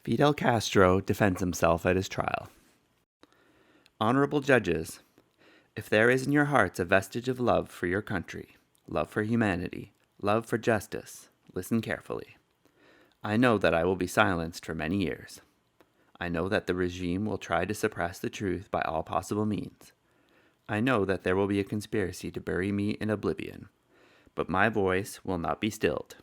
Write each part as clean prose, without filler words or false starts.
Fidel Castro defends himself at his trial. Honorable judges, if there is in your hearts a vestige of love for your country, love for humanity, love for justice, listen carefully. I know that I will be silenced for many years. I know that the regime will try to suppress the truth by all possible means. I know that there will be a conspiracy to bury me in oblivion, but my voice will not be stilled.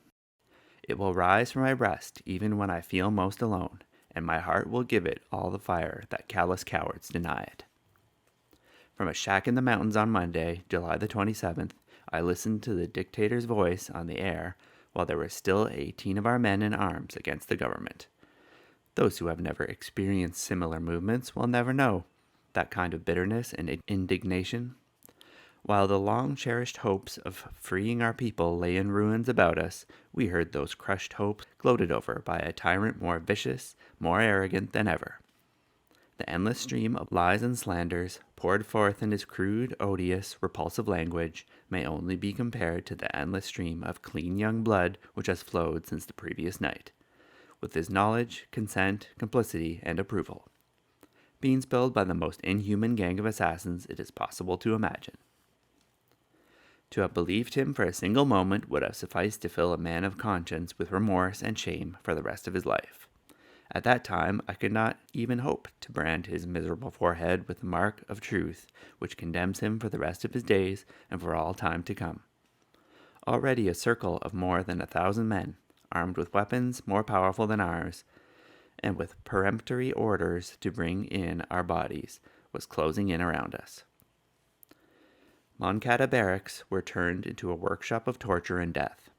It will rise from my breast even when I feel most alone, and my heart will give it all the fire that callous cowards deny it. From a shack in the mountains on Monday, July the 27th, I listened to the dictator's voice on the air while there were still 18 of our men in arms against the government. Those who have never experienced similar movements will never know that kind of bitterness and indignation. While the long-cherished hopes of freeing our people lay in ruins about us, we heard those crushed hopes gloated over by a tyrant more vicious, more arrogant than ever. The endless stream of lies and slanders poured forth in his crude, odious, repulsive language may only be compared to the endless stream of clean young blood which has flowed since the previous night, with his knowledge, consent, complicity, and approval, being spilled by the most inhuman gang of assassins it is possible to imagine. To have believed him for a single moment would have sufficed to fill a man of conscience with remorse and shame for the rest of his life. At that time, I could not even hope to brand his miserable forehead with the mark of truth which condemns him for the rest of his days and for all time to come. Already a circle of more than 1,000 men, armed with weapons more powerful than ours, and with peremptory orders to bring in our bodies, was closing in around us. Moncada barracks were turned into a workshop of torture and death.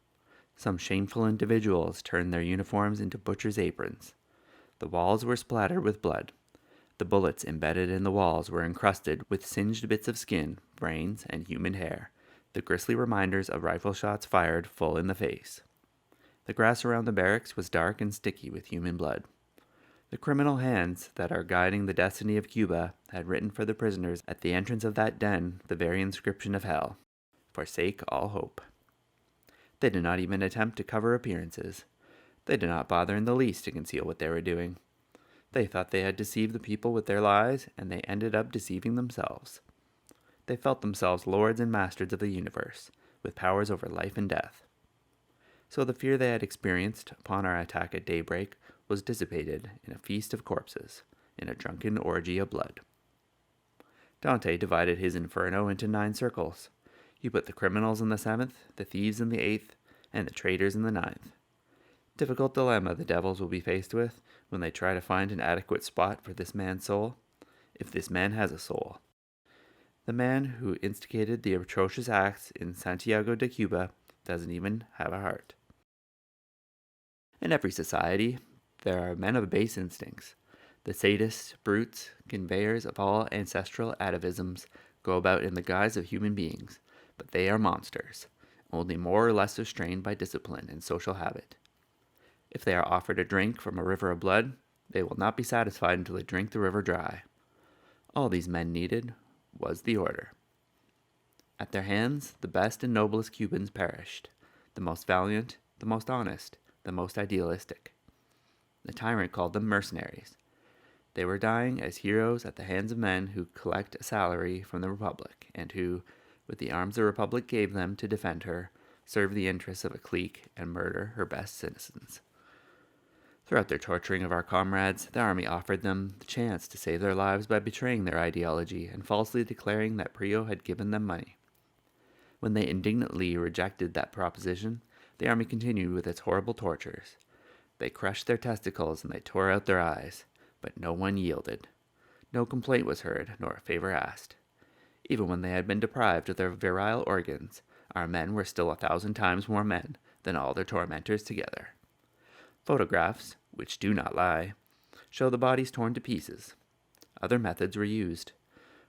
Some shameful individuals turned their uniforms into butchers' aprons. The walls were splattered with blood. The bullets embedded in the walls were encrusted with singed bits of skin, brains, and human hair, the grisly reminders of rifle shots fired full in the face. The grass around the barracks was dark and sticky with human blood. The criminal hands that are guiding the destiny of Cuba had written for the prisoners at the entrance of that den the very inscription of hell: forsake all hope. They did not even attempt to cover appearances. They did not bother in the least to conceal what they were doing. They thought they had deceived the people with their lies, and they ended up deceiving themselves. They felt themselves lords and masters of the universe, with powers over life and death. So the fear they had experienced upon our attack at daybreak was dissipated in a feast of corpses, in a drunken orgy of blood. Dante divided his inferno into 9 circles. He put the criminals in the 7th, the thieves in the 8th, and the traitors in the 9th. Difficult dilemma the devils will be faced with when they try to find an adequate spot for this man's soul, if this man has a soul. The man who instigated the atrocious acts in Santiago de Cuba doesn't even have a heart. In every society, there are men of base instincts. The sadists, brutes, conveyors of all ancestral atavisms go about in the guise of human beings, but they are monsters, only more or less restrained by discipline and social habit. If they are offered a drink from a river of blood, they will not be satisfied until they drink the river dry. All these men needed was the order. At their hands, the best and noblest Cubans perished, the most valiant, the most honest, the most idealistic. The tyrant called them mercenaries. They were dying as heroes at the hands of men who collect a salary from the Republic, and who, with the arms the Republic gave them to defend her, serve the interests of a clique and murder her best citizens. Throughout their torturing of our comrades, the army offered them the chance to save their lives by betraying their ideology and falsely declaring that Prio had given them money. When they indignantly rejected that proposition, the army continued with its horrible tortures. They crushed their testicles and they tore out their eyes, but no one yielded. No complaint was heard, nor a favor asked. Even when they had been deprived of their virile organs, our men were still 1,000 times more men than all their tormentors together. Photographs, which do not lie, show the bodies torn to pieces. Other methods were used.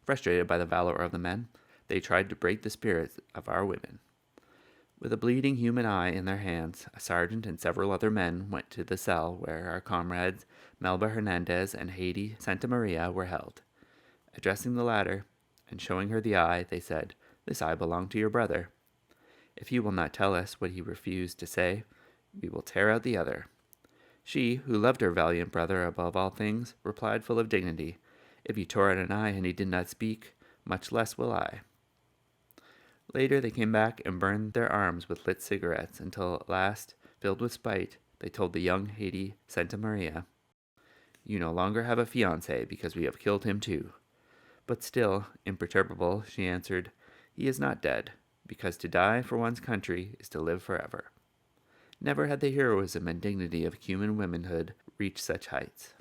Frustrated by the valor of the men, they tried to break the spirits of our women. With a bleeding human eye in their hands, a sergeant and several other men went to the cell where our comrades Melba Hernandez and Haiti Santa Maria were held. Addressing the latter, and showing her the eye, they said, "This eye belonged to your brother. If you will not tell us what he refused to say, we will tear out the other." She, who loved her valiant brother above all things, replied full of dignity, "If you tore out an eye and he did not speak, much less will I." Later they came back and burned their arms with lit cigarettes until at last, filled with spite, they told the young Haiti Santa Maria, "You no longer have a fiancé because we have killed him too." But still, imperturbable, she answered, "He is not dead, because to die for one's country is to live forever." Never had the heroism and dignity of Cuban womanhood reached such heights.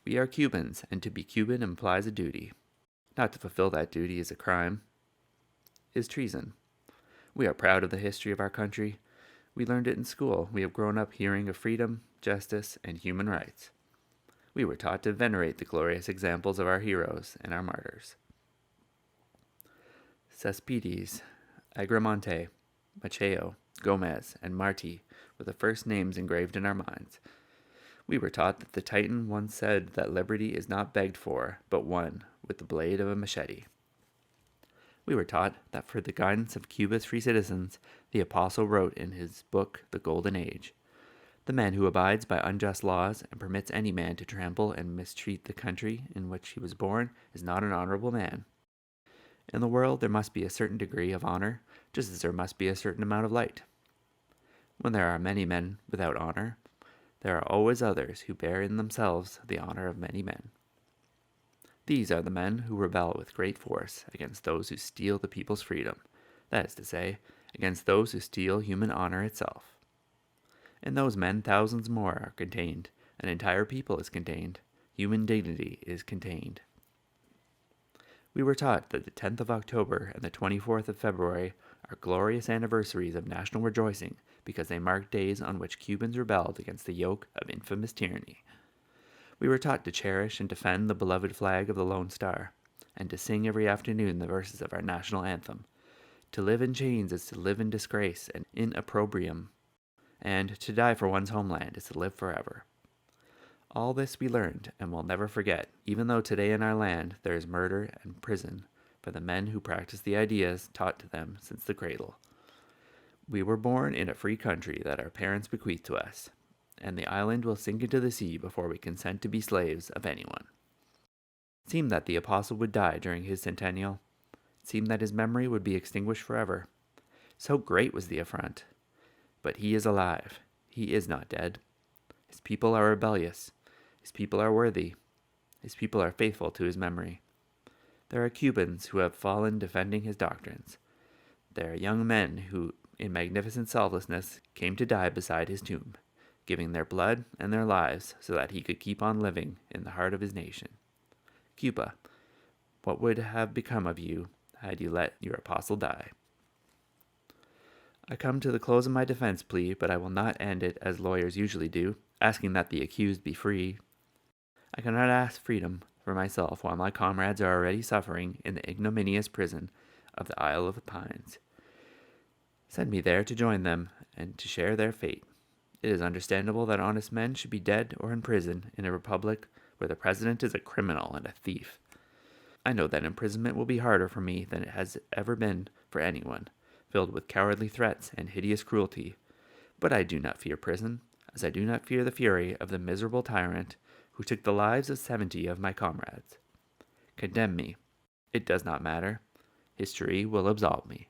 We are Cubans, and to be Cuban implies a duty. Not to fulfill that duty is a crime, is treason. We are proud of the history of our country. We learned it in school. We have grown up hearing of freedom, justice, and human rights. We were taught to venerate the glorious examples of our heroes and our martyrs. Cespedes, Agramonte, Macheo, Gomez, and Martí were the first names engraved in our minds. We were taught that the Titan once said that liberty is not begged for, but won with the blade of a machete. We were taught that for the guidance of Cuba's free citizens, the Apostle wrote in his book, The Golden Age, "The man who abides by unjust laws and permits any man to trample and mistreat the country in which he was born is not an honorable man." In the world there must be a certain degree of honor, just as there must be a certain amount of light. When there are many men without honor, there are always others who bear in themselves the honor of many men. These are the men who rebel with great force against those who steal the people's freedom, that is to say, against those who steal human honor itself. In those men thousands more are contained, an entire people is contained, human dignity is contained. We were taught that the 10th of October and the 24th of February are glorious anniversaries of national rejoicing because they mark days on which Cubans rebelled against the yoke of infamous tyranny. We were taught to cherish and defend the beloved flag of the Lone Star, and to sing every afternoon the verses of our national anthem. To live in chains is to live in disgrace and in opprobrium, and to die for one's homeland is to live forever. All this we learned and will never forget, even though today in our land there is murder and prison for the men who practice the ideas taught to them since the cradle. We were born in a free country that our parents bequeathed to us, and the island will sink into the sea before we consent to be slaves of anyone. It seemed that the apostle would die during his centennial. It seemed that his memory would be extinguished forever. So great was the affront. But he is alive. He is not dead. His people are rebellious. His people are worthy. His people are faithful to his memory. There are Cubans who have fallen defending his doctrines. There are young men who, in magnificent selflessness, came to die beside his tomb, giving their blood and their lives so that he could keep on living in the heart of his nation. Cuba, what would have become of you had you let your apostle die? I come to the close of my defense plea, but I will not end it as lawyers usually do, asking that the accused be free. I cannot ask freedom for myself while my comrades are already suffering in the ignominious prison of the Isle of the Pines. Send me there to join them and to share their fate. It is understandable that honest men should be dead or in prison in a republic where the president is a criminal and a thief. I know that imprisonment will be harder for me than it has ever been for anyone, filled with cowardly threats and hideous cruelty, but I do not fear prison, as I do not fear the fury of the miserable tyrant who took the lives of 70 of my comrades. Condemn me. It does not matter. History will absolve me.